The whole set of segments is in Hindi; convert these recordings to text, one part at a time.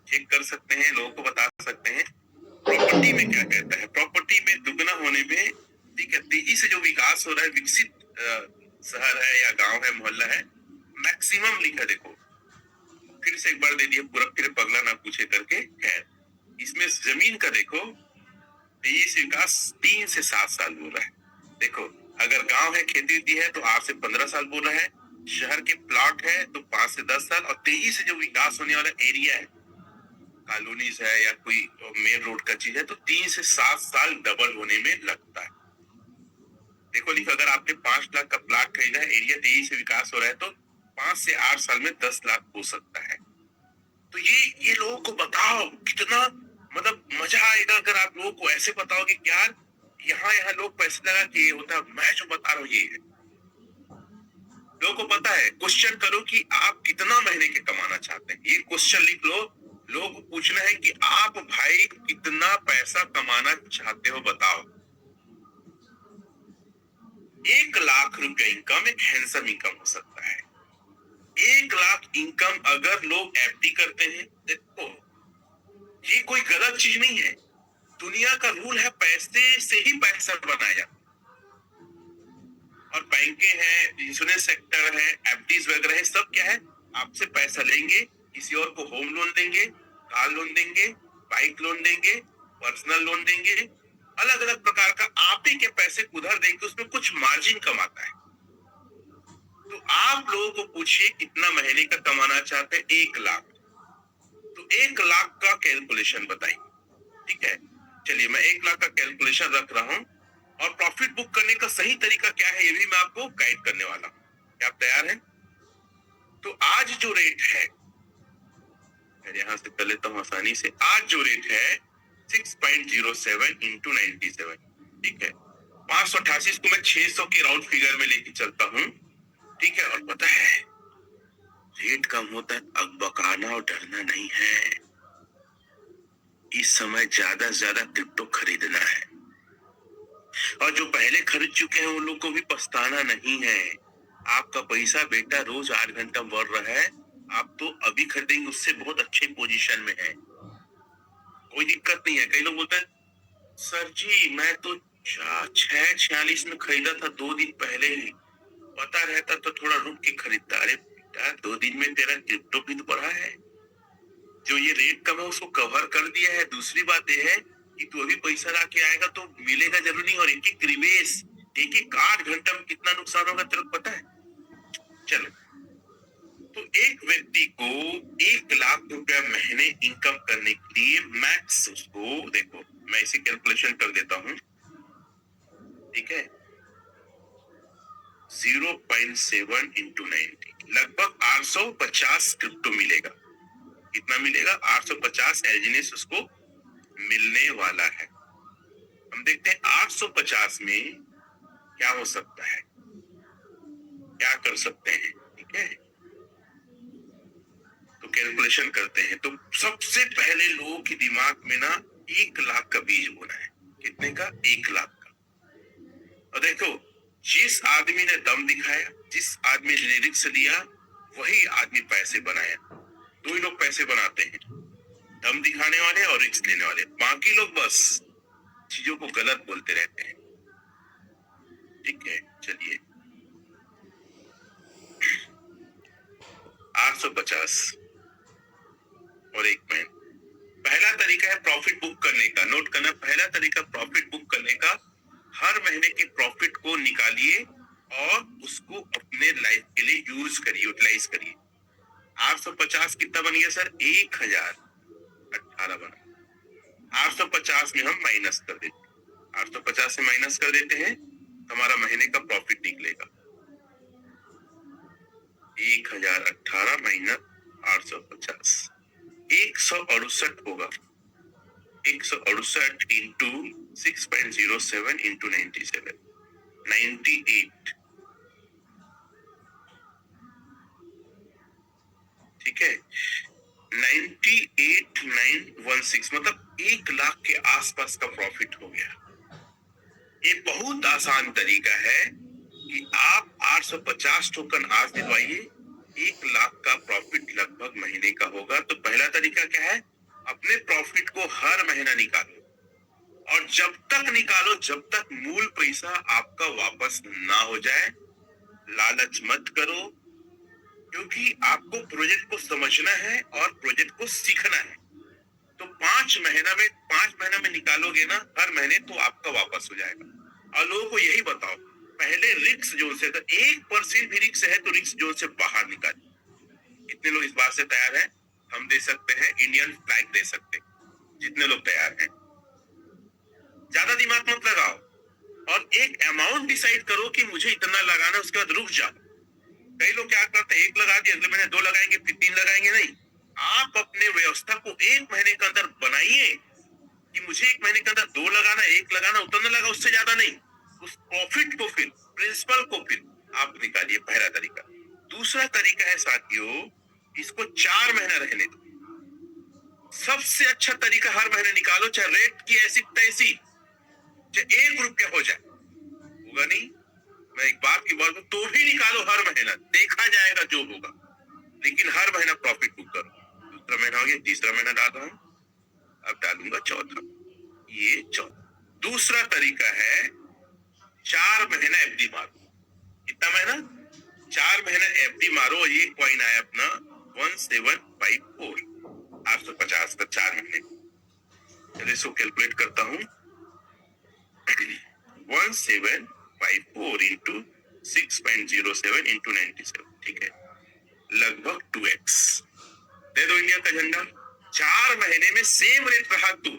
चेक कर सकते हैं, लोगों को बता सकते हैं। प्रॉपर्टी में क्या कहता है, प्रॉपर्टी में दुगना होने में, ठीक है, तेजी से जो विकास हो रहा है, विकसित शहर है या गांव है, मोहल्ला है, मैक्सिमम लिखा देखो, फिर से एक बार दे दिया पूरा, फिर पगला ना पूछे करके। खैर, इसमें जमीन का देखो, तेजी से विकास 3 से 7 साल बोल रहा है। देखो, अगर गांव है, खेती होती है, तो 8 से 15 साल बोल रहा है। शहर के प्लॉट है तो 5 से 10 साल, और तेजी से जो विकास होने वाला एरिया है, कॉलोनीज है या कोई मेन रोड का चीज है, तो 3 से 7 साल डबल होने में लगता है। देखो लिखो, अगर आपने 5 लाख का प्लॉट खरीदा है, एरिया तेजी से विकास हो रहा है, तो 5 से 8 साल में 10 लाख हो सकता है। तो ये लोगों को बताओ, कितना मतलब मजा आएगा अगर आप लोगों को ऐसे बताओगे कि यार यहाँ लोग पैसे लगा के ये होता है। मैं जो बता रहा हूँ ये है, लोगों को पता है। क्वेश्चन करो कि आप कितना महीने के कमाना चाहते हैं, ये क्वेश्चन लिख लो। लोगों को पूछना है कि आप भाई कितना पैसा कमाना चाहते हो, बताओ। 1 लाख रुपया इनकम एक हैंडसम इनकम हो सकता है। 1 लाख इनकम अगर लोग एफडी करते हैं, देखो ये कोई गलत चीज नहीं है। दुनिया का रूल है, पैसे से ही पैसा बनाया जाता है। और बैंकें हैं, इंश्योरेंस सेक्टर है, एफडीज वगैरह है, सब क्या है, आपसे पैसा लेंगे, किसी और को होम लोन देंगे, कार लोन देंगे, बाइक लोन देंगे, पर्सनल लोन देंगे, अलग अलग प्रकार का आप ही के पैसे उधर देंगे, उसमें कुछ मार्जिन कमाता है। तो आप लोगों को पूछिए कितना महीने का कमाना चाहते हैं, 1 लाख। तो 1 लाख का कैलकुलेशन बताइए, ठीक है। चलिए मैं 1 लाख का कैलकुलेशन रख रहा हूं, और प्रॉफिट बुक करने का सही तरीका क्या है, ये भी मैं आपको गाइड करने वाला हूं। क्या आप तैयार हैं? तो आज जो रेट है, यहां से कर लेता हूं आसानी से। आज जो रेट है 6.07 इंटू 97, ठीक है। 588 को मैं 600 के राउंड फिगर में लेके चलता हूं, ठीक है। और पता है, रेट कम होता है, अकबकाना और डरना नहीं है। इस समय ज्यादा से ज्यादा क्रिप्टो खरीदना है, और जो पहले खरीद चुके हैं उन लोग को भी पछताना नहीं है। आपका पैसा बेटा रोज 8 घंटा बढ़ रहा है, आप तो अभी खरीदेंगे उससे बहुत अच्छे पोजीशन में है, कोई दिक्कत नहीं है। कई लोग बोलते हैं सर जी मैं तो 6:46 में खरीदा था 2 दिन पहले ही, पता रहता तो थोड़ा रुक के खरीदता। अरे बेटा 2 दिन में तेरा क्रिप्टो भी तो बढ़ा है, जो ये रेट कम है उसको कवर कर दिया है। दूसरी बात यह है कि तू अभी पैसा ला के आएगा तो मिलेगा जरूर नहीं, और एक एक रिवेश, एक एक 8 घंटा में कितना नुकसान होगा तेरे को पता है। चलो, तो एक व्यक्ति को 1 लाख रुपया महीने इनकम करने के लिए मैक्स, उसको देखो मैं इसे कैलकुलेशन कर देता हूं, ठीक है। 0.7 इंटू 90, लगभग 850 क्रिप्टो मिलेगा। कितना मिलेगा? 850 एलजीनेस उसको मिलने वाला है। हम देखते हैं 850 में क्या हो सकता है, क्या कर सकते हैं, ठीक है। तो कैलकुलेशन करते हैं। तो सबसे पहले लोगों के दिमाग में ना 1 लाख का बीज बोना है। कितने का? 1 लाख का। और देखो, जिस आदमी ने दम दिखाया, जिस आदमी ने रिस्क लिया, वही आदमी पैसे बनाया। 2 ही लोग पैसे बनाते हैं, दम दिखाने वाले और रिस्क लेने वाले। बाकी लोग बस चीजों को गलत बोलते रहते हैं, ठीक है। चलिए 850 और 1 महीने। पहला तरीका है प्रॉफिट बुक करने का, नोट करना। पहला तरीका प्रॉफिट बुक करने का, हर महीने के प्रॉफिट को निकालिए और उसको अपने लाइफ के लिए यूज करिए, यूटिलाइज करिए। 850 कितना बन गया सर? 1018 बना। 850 में हम माइनस कर देते हैं, 850 से माइनस कर देते हैं, हमारा महीने का प्रॉफिट निकलेगा 1018 माइनस 850, 168 होगा। 168 इंटू 6.07 इंटू 97, 98, ठीक है। 98,916 मतलब 1 लाख के आसपास का प्रॉफिट हो गया। ये बहुत आसान तरीका है कि आप 850 टोकन आज दिलवाइए, 1 लाख का प्रॉफिट लगभग महीने का होगा। तो पहला तरीका क्या है? अपने प्रॉफिट को हर महीना निकालो, और जब तक निकालो जब तक मूल पैसा आपका वापस ना हो जाए। लालच मत करो, क्योंकि आपको प्रोजेक्ट को समझना है और प्रोजेक्ट को सीखना है। तो 5 महीना में निकालोगे ना हर महीने, तो आपका वापस हो जाएगा। और लोगों को यही बताओ, पहले रिस्क जोन से, अगर 1% भी रिस्क है तो रिस्क जोन से बाहर निकालिए। कितने लोग इस बात से तैयार हैं? हम दे सकते हैं, इंडियन फ्लैग दे सकते हैं, जितने लोग तैयार हैं। ज्यादा दिमाग मत लगाओ, और एक अमाउंट डिसाइड करो कि मुझे इतना लगाना, उसके बाद रुक जाओ। कई लोग क्या करते हैं, 1 लगा के अगले महीने 2 लगाएंगे, फिर 3 लगाएंगे। नहीं, आप अपने व्यवस्था को 1 महीने के अंदर बनाइए कि मुझे 1 महीने के अंदर 2 लगाना, 1 लगाना, उतना लगा, उससे ज्यादा नहीं। उस प्रॉफिट को, फिर प्रिंसिपल को फिर आप निकालिए। पहला तरीका। दूसरा तरीका है साथियों, इसको 4 महीना रहने दो। सबसे अच्छा तरीका, हर महीने निकालो, चाहे रेट की ऐसी तैसी, चाहे 1 रुपया हो जाए, होगा नहीं, मैं एक बात की बात, तो भी निकालो हर महीना, देखा जाएगा जो होगा, लेकिन हर महीना प्रॉफिट बुक करो। दूसरा महीना हो गया, तीसरा महीना डाल रहा हूं, अब डालूंगा चौथा, ये चौथा। दूसरा तरीका है 4 महीना एफडी मारो। कितना महीना? 4 महीना एफडी मारो। ये कॉइन आया अपना 1754, 850 का 4 महीने। चलिए इसको कैलकुलेट करता हूं। 1754 इंटू 6.07 इंटू 97, ठीक है, लगभग 2x। दे दो इंडिया का झंडा। 4 महीने में सेम रेट रहा तो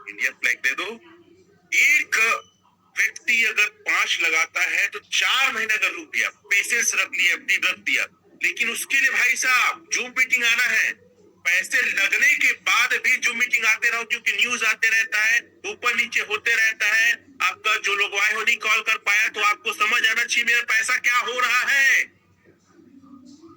इंडिया फ्लैग दे दो। एक व्यक्ति अगर 5 लगाता है तो 4 महीने अगर रुक गया, पेशेंस रख लिया, एफडी रख दिया, लेकिन उसके लिए भाई साहब जूम मीटिंग आना है। पैसे लगने के बाद भी जूम मीटिंग आते रहो, क्योंकि न्यूज आते रहता है, ऊपर नीचे होते रहता है। आपका जो लोग आए हो नहीं कॉल कर पाया, तो आपको समझ आना चाहिए मेरा पैसा क्या हो रहा है।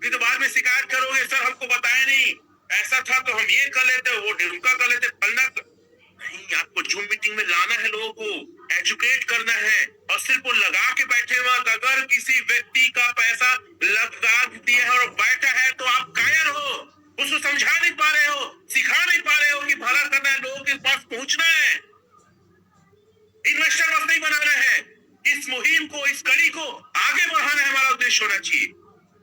फिर तो बाद में शिकायत करोगे, सर हमको बताया नहीं, ऐसा था तो हम ये कर लेते, वो ढिमका कर लेते, फलना नहीं। आपको जूम मीटिंग में लाना है, लोगों को एजुकेट करना है, और सिर्फ वो लगा के बैठे मत। अगर किसी व्यक्ति का पैसा लगा दिया है और बैठा है तो आप कायर हो, उसको समझा नहीं पा रहे हो, सिखा नहीं पा रहे हो कि भला करना है, लोगों के पास पहुंचना है, इन्वेस्टर बस नहीं बनाना है। इस मुहिम को, इस कड़ी को आगे बढ़ाना है, हमारा उद्देश्य होना चाहिए।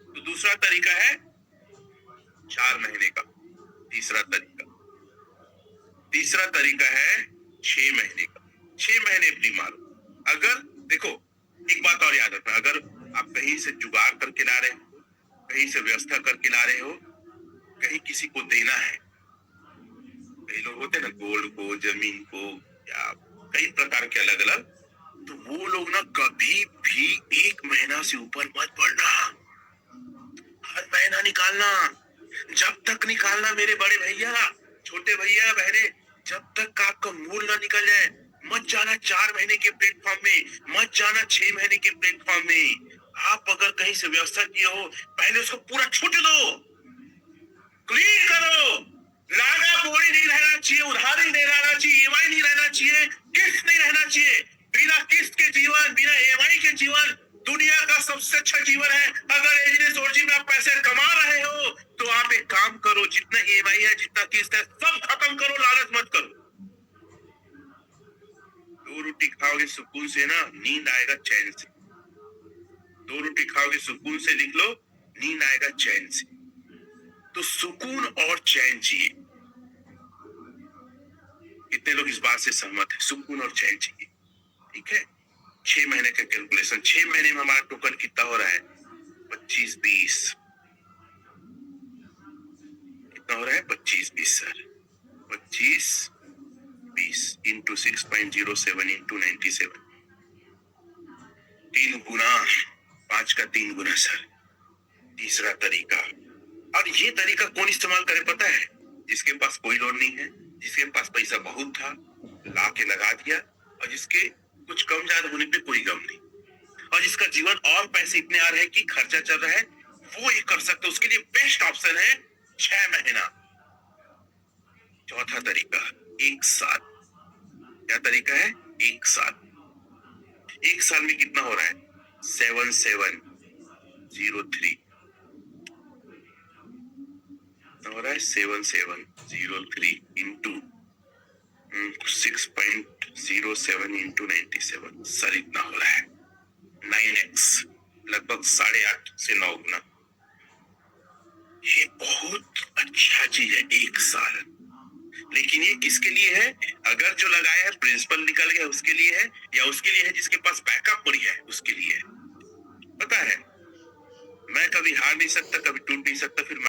तो दूसरा तरीका है 4 महीने का। तीसरा तरीका है 6 महीने का। 6 महीने एफडी मारो। अगर देखो, एक बात और याद रखना, अगर आप कहीं से जुगाड़ करके ला रहे हो, कहीं से व्यवस्था करके ला रहे हो, कहीं किसी को देना है, कई लोग होते हैं ना, गोल्ड को, जमीन को, या कई प्रकार के अलग अलग, तो वो लोग ना कभी भी 1 महीना से ऊपर मत बढ़ना, हर महीना निकालना। जब तक निकालना मेरे बड़े भैया, छोटे भैया, बहने, जब तक आपका मूल ना निकल जाए मत जाना 4 महीने के प्लेटफॉर्म में, मत जाना 6 महीने के प्लेटफॉर्म में। आप अगर कहीं से व्यवस्था किए हो, पहले उसको पूरा छूट दो, क्लीन करो। लागा बोरी नहीं रहना चाहिए, उधारी नहीं रहना चाहिए, ईएमआई नहीं रहना चाहिए, किस्त नहीं रहना चाहिए। बिना किस्त के जीवन, बिना ईएमआई के जीवन दुनिया का सबसे अच्छा जीवन है। अगर एजनेस ओरिजिन में आप पैसे कमा रहे हो तो आप एक काम करो, जितना ईएमआई है, जितना किस्त है, सब खत्म करो, लालच मत करो। 2 रोटी खाओगे सुकून से ना, नींद आएगा चैन से। 2 रोटी खाओगे सुकून से, लिख लो, नींद आएगा चैन से। तो सुकून और चैन चाहिए। कितने लोग इस बात से सहमत है? सुकून और चैन चाहिए, ठीक है। 6 महीने का कैलकुलेशन, 6 महीने में हमारा टोकन कितना हो रहा है? 25-20। कितना हो रहा है? 25-20 सर, 25-20 इंटू 6.07 इंटू 97, 3 गुना, 5 का 3 गुना सर। तीसरा तरीका, और ये तरीका कौन इस्तेमाल करे पता है? जिसके पास कोई लोन नहीं है, जिसके पास पैसा बहुत था, ला के लगा दिया, और जिसके कुछ कम ज्यादा होने पे कोई गम नहीं, और जिसका जीवन और पैसे इतने आ रहे हैं कि खर्चा चल रहा है, वो ये कर सकते। उसके लिए बेस्ट ऑप्शन है 6 महीना। चौथा तरीका 1 साल। क्या तरीका है? 1 साल। 1 साल में कितना हो रहा है? 7703। हो रहा है 7703 इंटू 6.07 इंटू 97, सर इतना हो रहा है 9x, लगभग 8.5 से 9 गुना। ये बहुत अच्छा चीज है 1 साल, लेकिन ये किसके लिए है? अगर जो लगाया है प्रिंसिपल निकल गया उसके लिए है, या उसके लिए है जिसके पास बैकअप मनी है उसके लिए है? पता है, मैं कभी हार नहीं सकता, कभी टूट नहीं सकता, फिर